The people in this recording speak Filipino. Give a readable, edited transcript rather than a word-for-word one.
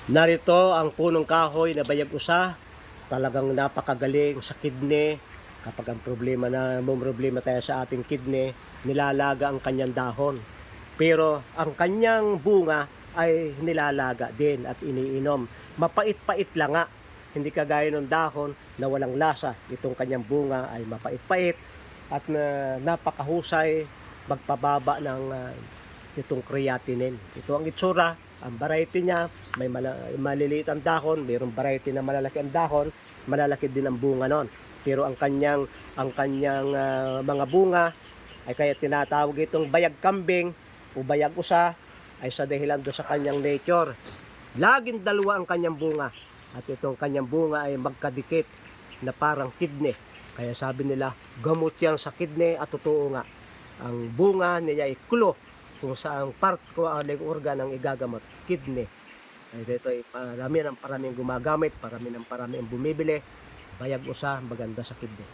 Narito ang punong kahoy na bayag usa. Talagang napakagaling sa kidney. Kapag ang problema tayo sa ating kidney, nilalaga ang kanyang dahon. Pero ang kanyang bunga ay nilalaga din at iniinom. Mapait-pait lang nga. Hindi kagaya ng dahon na walang lasa. Itong kanyang bunga ay mapait-pait at napakahusay magpababa ng itong creatinine. Ito ang itsura, ang variety niya, may maliliit ang dahon, mayroong variety na malalaki ang dahon, malalaki din ang bunga nun. Pero ang kanyang mga bunga ay kaya tinatawag itong bayag kambing o bayag usa ay sa dahilan do sa kanyang nature. Laging dalawa ang kanyang bunga at itong kanyang bunga ay magkadikit na parang kidney. Kaya sabi nila, gamot yan sa kidney at totoo nga. Ang bunga niya ay kulo kung saan part ko ang organ ang igagamot, kidney. Ay dito ay parami ng gumagamit, parami ang bumibili. Bayag usa, maganda sa kidney.